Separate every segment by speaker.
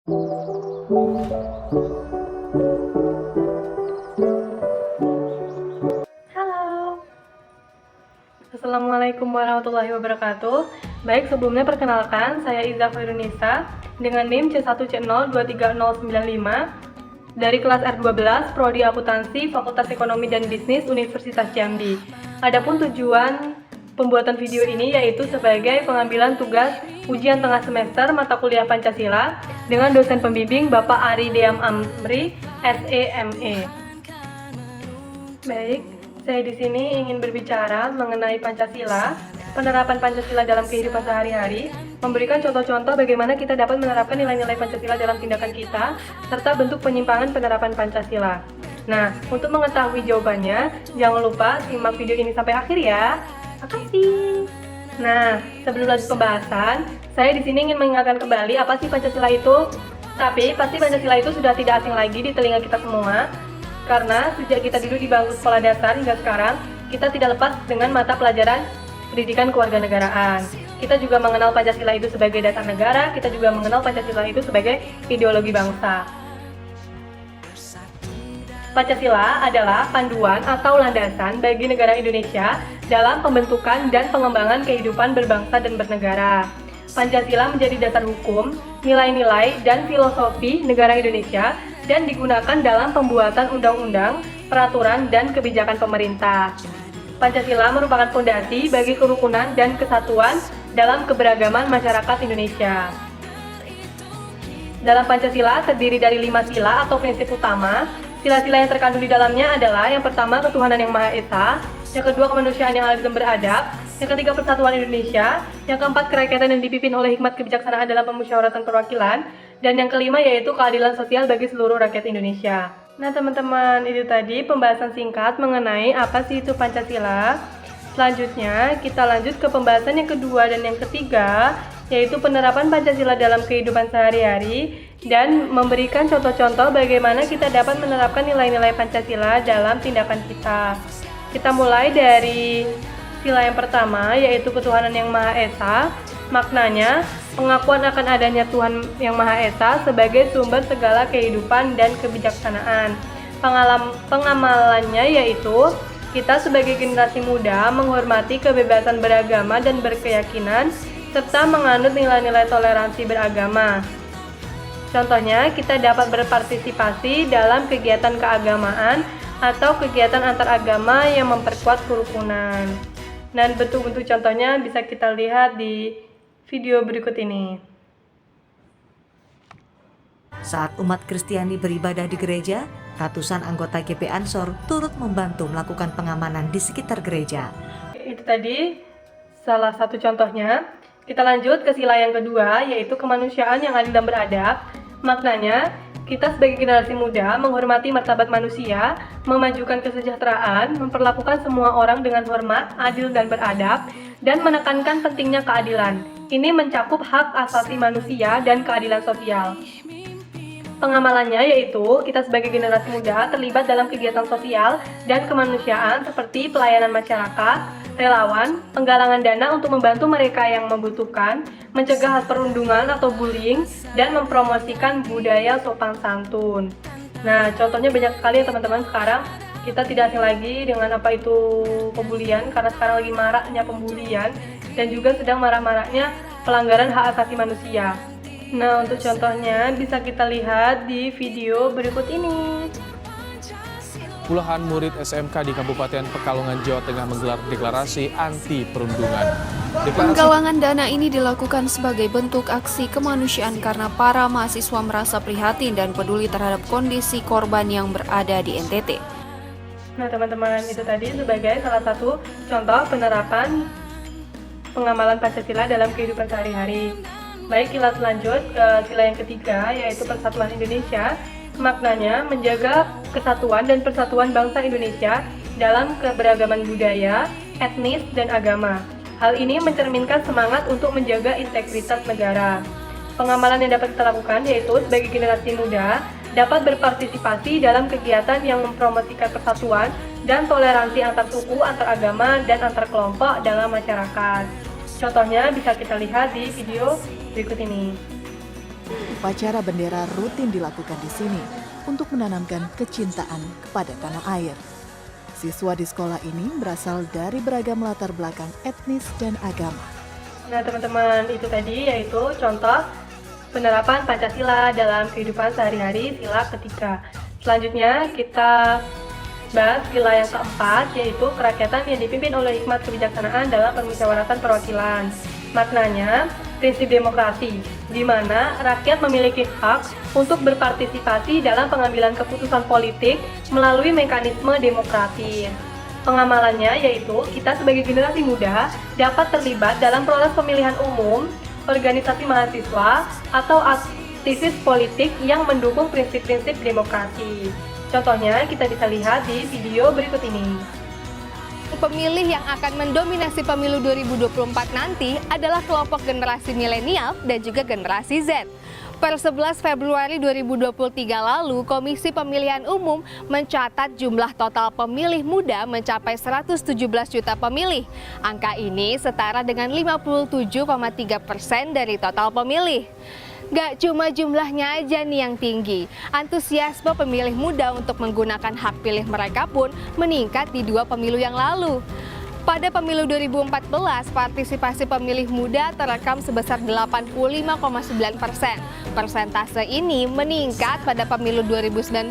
Speaker 1: Halo, Assalamualaikum warahmatullahi wabarakatuh. Baik, sebelumnya perkenalkan, saya Iza Khairunisa dengan NIM C1C023095 dari kelas R12 Prodi Akuntansi Fakultas Ekonomi dan Bisnis Universitas Jambi. Adapun tujuan pembuatan video ini yaitu sebagai pengambilan tugas ujian tengah semester mata kuliah Pancasila dengan dosen pembimbing Bapak Ari Deam Amri, SEME. Baik, saya di sini ingin berbicara mengenai Pancasila, penerapan Pancasila dalam kehidupan sehari-hari, memberikan contoh-contoh bagaimana kita dapat menerapkan nilai-nilai Pancasila dalam tindakan kita, serta bentuk penyimpangan penerapan Pancasila. Nah, untuk mengetahui jawabannya, jangan lupa simak video ini sampai akhir ya. Makasih. Nah, sebelum lanjut pembahasan, saya di sini ingin mengingatkan kembali apa sih Pancasila itu. Tapi pasti Pancasila itu sudah tidak asing lagi di telinga kita semua, karena sejak kita duduk di bangku sekolah dasar hingga sekarang, kita tidak lepas dengan mata pelajaran pendidikan kewarganegaraan. Kita juga mengenal Pancasila itu sebagai dasar negara, kita juga mengenal Pancasila itu sebagai ideologi bangsa. Pancasila adalah panduan atau landasan bagi negara Indonesia dalam pembentukan dan pengembangan kehidupan berbangsa dan bernegara. Pancasila menjadi dasar hukum, nilai-nilai, dan filosofi negara Indonesia dan digunakan dalam pembuatan undang-undang, peraturan, dan kebijakan pemerintah. Pancasila merupakan fondasi bagi kerukunan dan kesatuan dalam keberagaman masyarakat Indonesia. Dalam Pancasila terdiri dari 5 sila atau prinsip utama. Sila-sila yang terkandung di dalamnya adalah yang pertama ketuhanan yang Maha Esa, yang kedua kemanusiaan yang adil dan beradab, yang ketiga persatuan Indonesia, yang keempat kerakyatan yang dipimpin oleh hikmat kebijaksanaan dalam pemusyawaratan perwakilan, dan yang kelima yaitu keadilan sosial bagi seluruh rakyat Indonesia. Nah teman-teman, itu tadi pembahasan singkat mengenai apa sih itu Pancasila. Selanjutnya kita lanjut ke pembahasan yang kedua dan yang ketiga, yaitu penerapan Pancasila dalam kehidupan sehari-hari dan memberikan contoh-contoh bagaimana kita dapat menerapkan nilai-nilai Pancasila dalam tindakan kita. Kita mulai dari sila yang pertama, yaitu ketuhanan yang Maha Esa. Maknanya, pengakuan akan adanya Tuhan yang Maha Esa sebagai sumber segala kehidupan dan kebijaksanaan. Pengamalannya yaitu, kita sebagai generasi muda menghormati kebebasan beragama dan berkeyakinan, serta menganut nilai-nilai toleransi beragama. Contohnya, kita dapat berpartisipasi dalam kegiatan keagamaan atau kegiatan antaragama yang memperkuat kerukunan. Dan bentuk-bentuk contohnya bisa kita lihat di video berikut ini.
Speaker 2: Saat umat Kristiani beribadah di gereja, ratusan anggota GP Ansor turut membantu melakukan pengamanan di sekitar gereja.
Speaker 1: Itu tadi salah satu contohnya. Kita lanjut ke sila yang kedua, yaitu kemanusiaan yang adil dan beradab. Maknanya, kita sebagai generasi muda menghormati martabat manusia, memajukan kesejahteraan, memperlakukan semua orang dengan hormat, adil dan beradab, dan menekankan pentingnya keadilan. Ini mencakup hak asasi manusia dan keadilan sosial. Pengamalannya yaitu kita sebagai generasi muda terlibat dalam kegiatan sosial dan kemanusiaan seperti pelayanan masyarakat, relawan, penggalangan dana untuk membantu mereka yang membutuhkan, mencegah perundungan atau bullying, dan mempromosikan budaya sopan santun. Nah, contohnya banyak sekali ya teman-teman. Sekarang kita tidak asing lagi dengan apa itu pembulian, karena sekarang lagi maraknya pembulian dan juga sedang marak-maraknya pelanggaran hak asasi manusia. Nah, untuk contohnya bisa kita lihat di video berikut ini.
Speaker 3: Puluhan murid SMK di Kabupaten Pekalongan, Jawa Tengah menggelar deklarasi anti perundungan.
Speaker 4: Penggalangan dana ini dilakukan sebagai bentuk aksi kemanusiaan karena para mahasiswa merasa prihatin dan peduli terhadap kondisi korban yang berada di NTT.
Speaker 1: Nah, teman-teman, itu tadi sebagai salah satu contoh penerapan pengamalan Pancasila dalam kehidupan sehari-hari. Baik, kita lanjut ke sila yang ketiga, yaitu persatuan Indonesia. Maknanya menjaga kesatuan dan persatuan bangsa Indonesia dalam keberagaman budaya, etnis, dan agama. Hal ini mencerminkan semangat untuk menjaga integritas negara. Pengamalan yang dapat kita lakukan yaitu sebagai generasi muda dapat berpartisipasi dalam kegiatan yang mempromosikan persatuan dan toleransi antar suku, antar agama, dan antar kelompok dalam masyarakat. Contohnya bisa kita lihat di video berikut ini.
Speaker 5: Upacara bendera rutin dilakukan di sini untuk menanamkan kecintaan kepada tanah air. Siswa di sekolah ini berasal dari beragam latar belakang etnis dan agama.
Speaker 1: Nah teman-teman, itu tadi yaitu contoh penerapan Pancasila dalam kehidupan sehari-hari sila ketiga. Selanjutnya kita bahas sila yang keempat, yaitu kerakyatan yang dipimpin oleh hikmat kebijaksanaan dalam permusyawaratan perwakilan. Maknanya, prinsip demokrasi, di mana rakyat memiliki hak untuk berpartisipasi dalam pengambilan keputusan politik melalui mekanisme demokratis. Pengamalannya yaitu kita sebagai generasi muda dapat terlibat dalam proses pemilihan umum, organisasi mahasiswa, atau aktivis politik yang mendukung prinsip-prinsip demokrasi. Contohnya kita bisa lihat di video berikut ini.
Speaker 6: Pemilih yang akan mendominasi pemilu 2024 nanti adalah kelompok generasi milenial dan juga generasi Z. Per 11 Februari 2023 lalu, Komisi Pemilihan Umum mencatat jumlah total pemilih muda mencapai 117 juta pemilih. Angka ini setara dengan 57,3% dari total pemilih. Gak cuma jumlahnya aja nih yang tinggi, antusiasme pemilih muda untuk menggunakan hak pilih mereka pun meningkat di 2 pemilu yang lalu. Pada pemilu 2014, partisipasi pemilih muda terekam sebesar 85,9%. Persentase ini meningkat pada pemilu 2019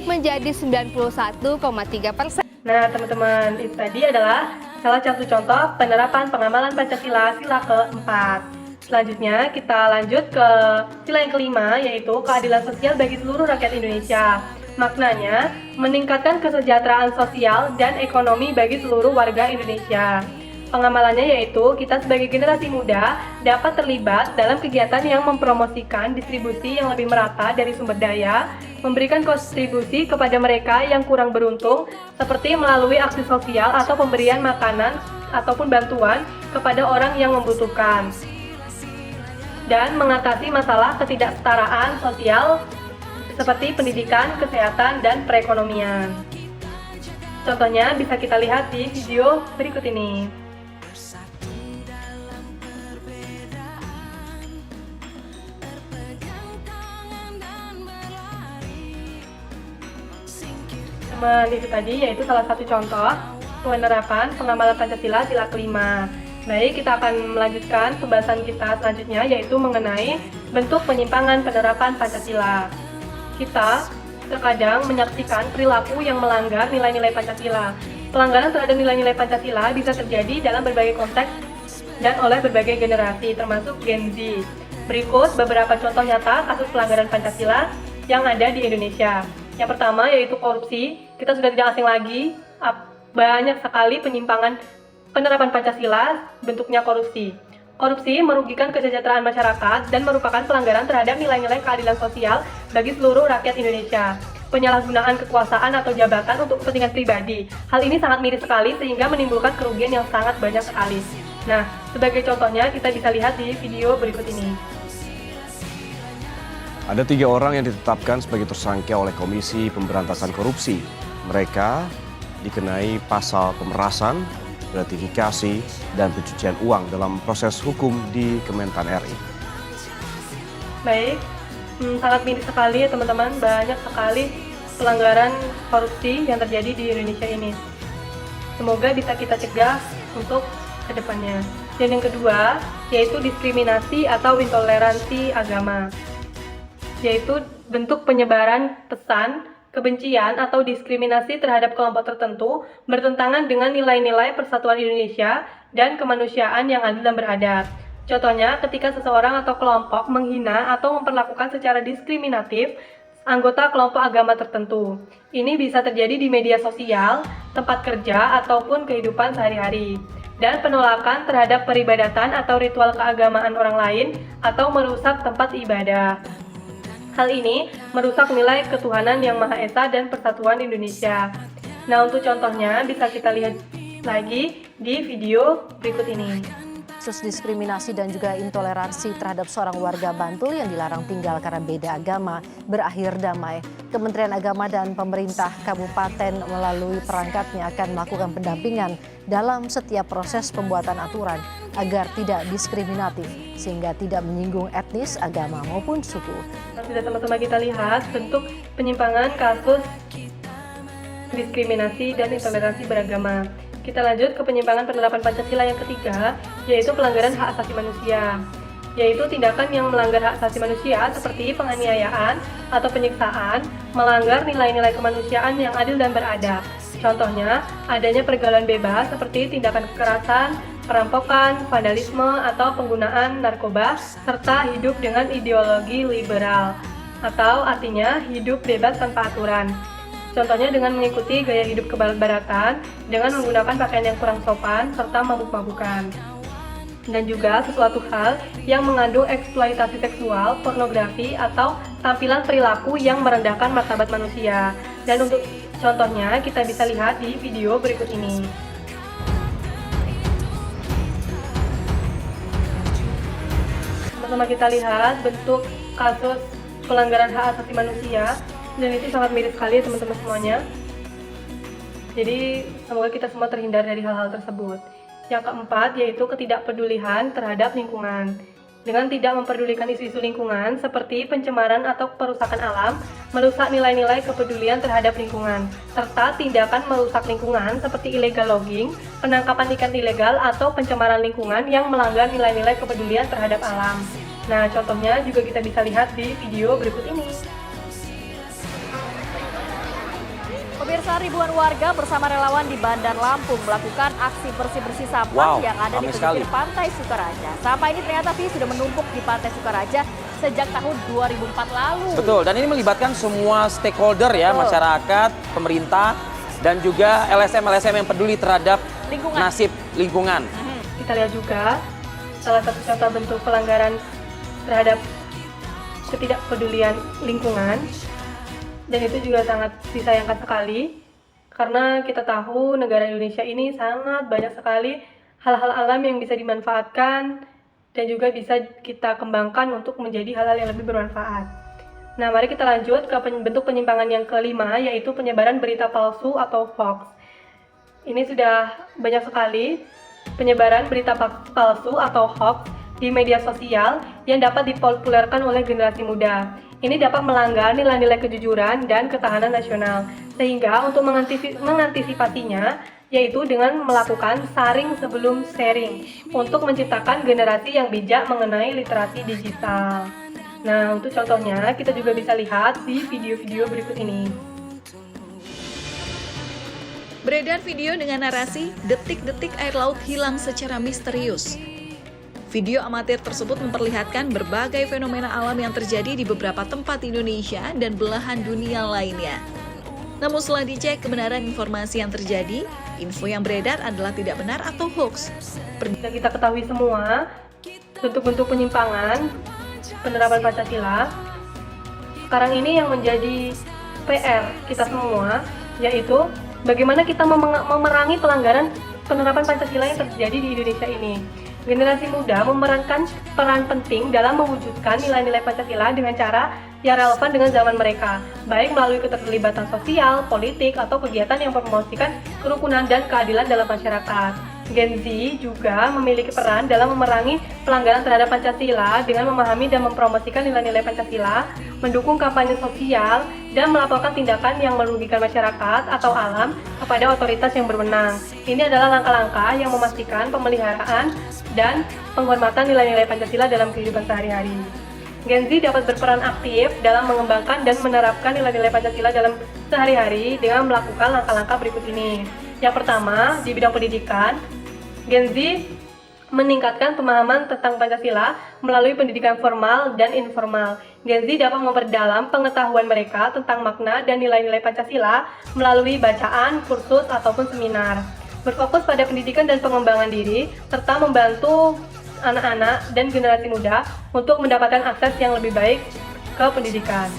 Speaker 6: menjadi 91,3%.
Speaker 1: Nah teman-teman, itu tadi adalah salah satu contoh penerapan pengamalan Pancasila sila keempat. Selanjutnya kita lanjut ke sila yang kelima, yaitu keadilan sosial bagi seluruh rakyat Indonesia. Maknanya, meningkatkan kesejahteraan sosial dan ekonomi bagi seluruh warga Indonesia. Pengamalannya yaitu kita sebagai generasi muda dapat terlibat dalam kegiatan yang mempromosikan distribusi yang lebih merata dari sumber daya, memberikan kontribusi kepada mereka yang kurang beruntung, seperti melalui aksi sosial atau pemberian makanan ataupun bantuan kepada orang yang membutuhkan, dan mengatasi masalah ketidaksetaraan sosial seperti pendidikan, kesehatan, dan perekonomian. Contohnya bisa kita lihat di video berikut ini. Teman, itu tadi yaitu salah satu contoh penerapan pengamalan Pancasila sila kelima. Baik, kita akan melanjutkan pembahasan kita selanjutnya, yaitu mengenai bentuk penyimpangan penerapan Pancasila. Kita terkadang menyaksikan perilaku yang melanggar nilai-nilai Pancasila. Pelanggaran terhadap nilai-nilai Pancasila bisa terjadi dalam berbagai konteks dan oleh berbagai generasi, termasuk Gen Z. Berikut beberapa contoh nyata kasus pelanggaran Pancasila yang ada di Indonesia. Yang pertama yaitu korupsi. Kita sudah tidak asing lagi, banyak sekali penyimpangan penerapan Pancasila bentuknya korupsi. Korupsi merugikan kesejahteraan masyarakat dan merupakan pelanggaran terhadap nilai-nilai keadilan sosial bagi seluruh rakyat Indonesia. Penyalahgunaan kekuasaan atau jabatan untuk kepentingan pribadi. Hal ini sangat miris sekali sehingga menimbulkan kerugian yang sangat banyak sekali. Nah, sebagai contohnya kita bisa lihat di video berikut ini.
Speaker 7: Ada 3 orang yang ditetapkan sebagai tersangka oleh Komisi Pemberantasan Korupsi. Mereka dikenai pasal pemerasan, gratifikasi, dan pencucian uang dalam proses hukum di Kementan RI.
Speaker 1: Baik, sangat miris sekali ya teman-teman, banyak sekali pelanggaran korupsi yang terjadi di Indonesia ini. Semoga bisa kita cegah untuk kedepannya. Dan yang kedua, yaitu diskriminasi atau intoleransi agama, yaitu bentuk penyebaran pesan kebencian atau diskriminasi terhadap kelompok tertentu bertentangan dengan nilai-nilai persatuan Indonesia dan kemanusiaan yang adil dan beradab. Contohnya, ketika seseorang atau kelompok menghina atau memperlakukan secara diskriminatif anggota kelompok agama tertentu. Ini bisa terjadi di media sosial, tempat kerja, ataupun kehidupan sehari-hari. Dan penolakan terhadap peribadatan atau ritual keagamaan orang lain atau merusak tempat ibadah. Hal ini merusak nilai ketuhanan yang Maha Esa dan persatuan Indonesia. Nah, untuk contohnya bisa kita lihat lagi di video berikut ini.
Speaker 8: kasus diskriminasi dan juga intoleransi terhadap seorang warga Bantul yang dilarang tinggal karena beda agama berakhir damai. Kementerian Agama dan pemerintah kabupaten melalui perangkatnya akan melakukan pendampingan dalam setiap proses pembuatan aturan agar tidak diskriminatif sehingga tidak menyinggung etnis, agama maupun suku.
Speaker 1: Sudah sama-sama kita lihat bentuk penyimpangan kasus diskriminasi dan intoleransi beragama. Kita lanjut ke penyimpangan penerapan Pancasila yang ketiga, yaitu pelanggaran hak asasi manusia, yaitu tindakan yang melanggar hak asasi manusia seperti penganiayaan atau penyiksaan, melanggar nilai-nilai kemanusiaan yang adil dan beradab. Contohnya, adanya pergaulan bebas seperti tindakan kekerasan, perampokan, vandalisme, atau penggunaan narkoba, serta hidup dengan ideologi liberal, atau artinya hidup bebas tanpa aturan. Contohnya dengan mengikuti gaya hidup kebarat-baratan, dengan menggunakan pakaian yang kurang sopan, serta mabuk-mabukan. Dan juga sesuatu hal yang mengandung eksploitasi seksual, pornografi, atau tampilan perilaku yang merendahkan martabat manusia. Dan untuk contohnya kita bisa lihat di video berikut ini. Sama-sama kita lihat bentuk kasus pelanggaran hak asasi manusia. Dan itu sangat mirip sekali ya teman-teman semuanya. Jadi semoga kita semua terhindar dari hal-hal tersebut. Yang keempat yaitu ketidakpedulian terhadap lingkungan. Dengan tidak memperdulikan isu-isu lingkungan seperti pencemaran atau perusakan alam, merusak nilai-nilai kepedulian terhadap lingkungan, serta tindakan merusak lingkungan seperti illegal logging, penangkapan ikan ilegal atau pencemaran lingkungan yang melanggar nilai-nilai kepedulian terhadap alam. Nah, contohnya juga kita bisa lihat di video berikut ini.
Speaker 9: Pemirsa, ribuan warga bersama relawan di Bandar Lampung melakukan aksi bersih-bersih sampah yang ada di pesisir Pantai Sukaraja. Sampah ini ternyata sudah menumpuk di Pantai Sukaraja sejak tahun 2004 lalu.
Speaker 10: Betul, dan ini melibatkan semua stakeholder ya, masyarakat, pemerintah, dan juga LSM-LSM yang peduli terhadap nasib lingkungan.
Speaker 1: Kita lihat juga salah satu contoh bentuk pelanggaran terhadap ketidakpedulian lingkungan. Dan itu juga sangat disayangkan sekali, karena kita tahu negara Indonesia ini sangat banyak sekali hal-hal alam yang bisa dimanfaatkan dan juga bisa kita kembangkan untuk menjadi hal-hal yang lebih bermanfaat. Nah, mari kita lanjut ke bentuk penyimpangan yang kelima, yaitu penyebaran berita palsu atau hoax. Ini sudah banyak sekali penyebaran berita palsu atau hoax di media sosial yang dapat dipopulerkan oleh generasi muda. Ini dapat melanggar nilai-nilai kejujuran dan ketahanan nasional, sehingga untuk mengantisipasinya, yaitu dengan melakukan saring sebelum sharing, untuk menciptakan generasi yang bijak mengenai literasi digital. Nah, untuk contohnya, kita juga bisa lihat di video-video berikut ini.
Speaker 11: Beredar video dengan narasi, detik-detik air laut hilang secara misterius. Video amatir tersebut memperlihatkan berbagai fenomena alam yang terjadi di beberapa tempat di Indonesia dan belahan dunia lainnya. Namun setelah dicek kebenaran informasi yang terjadi, info yang beredar adalah tidak benar atau hoax.
Speaker 1: Kita ketahui semua, bentuk-bentuk penyimpangan penerapan Pancasila sekarang ini yang menjadi PR kita semua, yaitu bagaimana kita memerangi pelanggaran penerapan Pancasila yang terjadi di Indonesia ini. Generasi muda memerankan peran penting dalam mewujudkan nilai-nilai Pancasila dengan cara yang relevan dengan zaman mereka, baik melalui keterlibatan sosial, politik, atau kegiatan yang mempromosikan kerukunan dan keadilan dalam masyarakat. Gen Z juga memiliki peran dalam memerangi pelanggaran terhadap Pancasila dengan memahami dan mempromosikan nilai-nilai Pancasila, mendukung kampanye sosial, dan melaporkan tindakan yang merugikan masyarakat atau alam kepada otoritas yang berwenang. Ini adalah langkah-langkah yang memastikan pemeliharaan dan penghormatan nilai-nilai Pancasila dalam kehidupan sehari-hari. Gen Z dapat berperan aktif dalam mengembangkan dan menerapkan nilai-nilai Pancasila dalam sehari-hari dengan melakukan langkah-langkah berikut ini. Yang pertama, di bidang pendidikan, Gen Z meningkatkan pemahaman tentang Pancasila melalui pendidikan formal dan informal. Gen Z dapat memperdalam pengetahuan mereka tentang makna dan nilai-nilai Pancasila melalui bacaan, kursus, ataupun seminar. Berfokus pada pendidikan dan pengembangan diri, serta membantu anak-anak dan generasi muda untuk mendapatkan akses yang lebih baik ke pendidikan.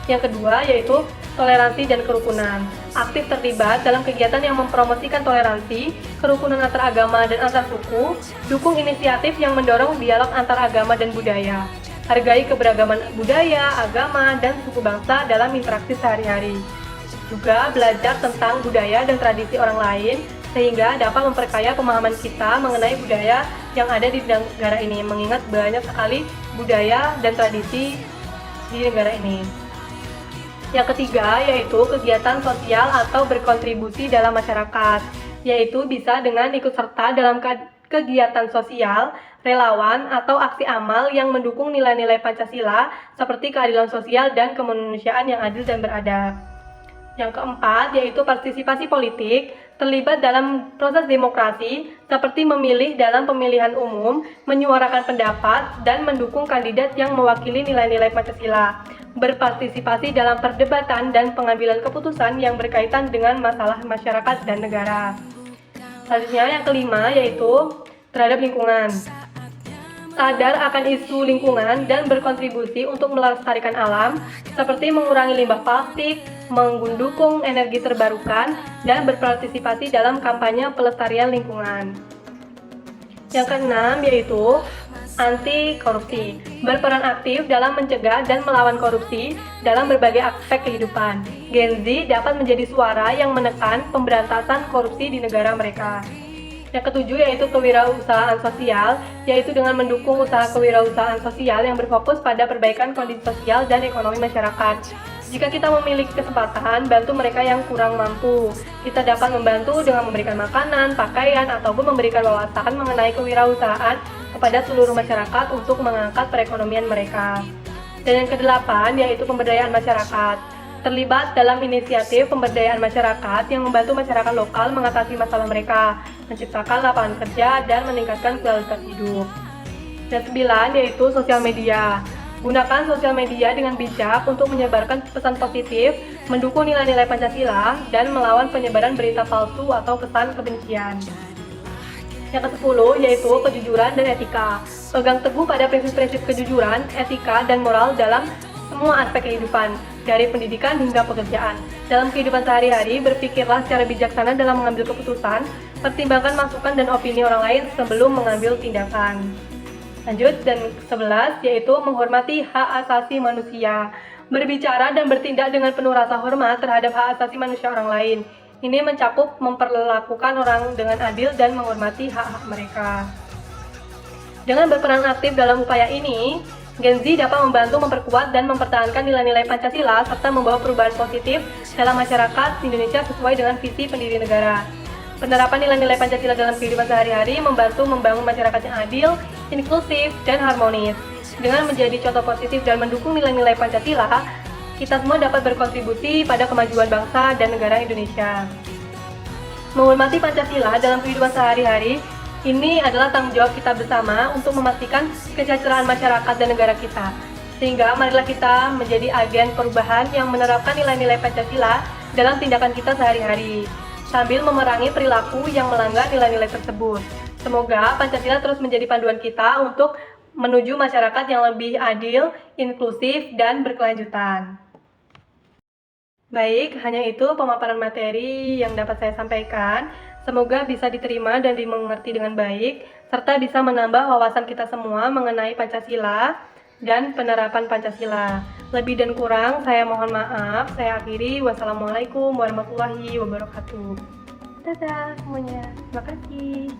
Speaker 1: Yang kedua yaitu toleransi dan kerukunan. aktif terlibat dalam kegiatan yang mempromosikan toleransi, kerukunan antar agama dan antar suku, dukung inisiatif yang mendorong dialog antar agama dan budaya, hargai keberagaman budaya, agama, dan suku bangsa dalam interaksi sehari-hari. Juga belajar tentang budaya dan tradisi orang lain, sehingga dapat memperkaya pemahaman kita mengenai budaya yang ada di negara ini, mengingat banyak sekali budaya dan tradisi di negara ini. Yang ketiga yaitu kegiatan sosial atau berkontribusi dalam masyarakat, yaitu bisa dengan ikut serta dalam kegiatan sosial, relawan, atau aksi amal yang mendukung nilai-nilai Pancasila seperti keadilan sosial dan kemanusiaan yang adil dan beradab. Yang keempat yaitu partisipasi politik, terlibat dalam proses demokrasi seperti memilih dalam pemilihan umum, menyuarakan pendapat, dan mendukung kandidat yang mewakili nilai-nilai Pancasila, berpartisipasi dalam perdebatan dan pengambilan keputusan yang berkaitan dengan masalah masyarakat dan negara. Selanjutnya yang kelima yaitu terhadap lingkungan. Sadar akan isu lingkungan dan berkontribusi untuk melestarikan alam, seperti mengurangi limbah plastik, mendukung energi terbarukan, dan berpartisipasi dalam kampanye pelestarian lingkungan. Yang keenam yaitu anti korupsi, berperan aktif dalam mencegah dan melawan korupsi dalam berbagai aspek kehidupan. Gen Z dapat menjadi suara yang menekan pemberantasan korupsi di negara mereka. Yang ketujuh yaitu kewirausahaan sosial, yaitu dengan mendukung usaha kewirausahaan sosial yang berfokus pada perbaikan kondisi sosial dan ekonomi masyarakat. Jika kita memiliki kesempatan bantu mereka yang kurang mampu, kita dapat membantu dengan memberikan makanan, pakaian, ataupun memberikan wawasan mengenai kewirausahaan kepada seluruh masyarakat untuk mengangkat perekonomian mereka. Dan yang kedelapan yaitu pemberdayaan masyarakat. Terlibat dalam inisiatif pemberdayaan masyarakat yang membantu masyarakat lokal mengatasi masalah mereka, menciptakan lapangan kerja, dan meningkatkan kualitas hidup. Dan 9 yaitu sosial media. Gunakan sosial media dengan bijak untuk menyebarkan pesan positif, mendukung nilai-nilai Pancasila, dan melawan penyebaran berita palsu atau pesan kebencian. Yang ke-10 yaitu kejujuran dan etika. Pegang teguh pada prinsip-prinsip kejujuran, etika, dan moral dalam semua aspek kehidupan, dari pendidikan hingga pekerjaan. Dalam kehidupan sehari-hari, berpikirlah secara bijaksana dalam mengambil keputusan, pertimbangkan masukan dan opini orang lain sebelum mengambil tindakan. Lanjut, dan 11 yaitu menghormati hak asasi manusia. Berbicara dan bertindak dengan penuh rasa hormat terhadap hak asasi manusia orang lain. Ini mencakup memperlakukan orang dengan adil dan menghormati hak-hak mereka. Dengan berperan aktif dalam upaya ini, Gen Z dapat membantu memperkuat dan mempertahankan nilai-nilai Pancasila serta membawa perubahan positif dalam masyarakat Indonesia sesuai dengan visi pendiri negara. Penerapan nilai-nilai Pancasila dalam kehidupan sehari-hari membantu membangun masyarakat yang adil, inklusif, dan harmonis. Dengan menjadi contoh positif dan mendukung nilai-nilai Pancasila, kita semua dapat berkontribusi pada kemajuan bangsa dan negara Indonesia. Menghormati Pancasila dalam kehidupan sehari-hari ini adalah tanggung jawab kita bersama untuk memastikan kesejahteraan masyarakat dan negara kita. Sehingga marilah kita menjadi agen perubahan yang menerapkan nilai-nilai Pancasila dalam tindakan kita sehari-hari, sambil memerangi perilaku yang melanggar nilai-nilai tersebut. Semoga Pancasila terus menjadi panduan kita untuk menuju masyarakat yang lebih adil, inklusif, dan berkelanjutan. Baik, hanya itu pemaparan materi yang dapat saya sampaikan. Semoga bisa diterima dan dimengerti dengan baik, serta bisa menambah wawasan kita semua mengenai Pancasila dan penerapan Pancasila. Lebih dan kurang, saya mohon maaf. Saya akhiri. Wassalamualaikum warahmatullahi wabarakatuh. Dadah semuanya. Terima kasih.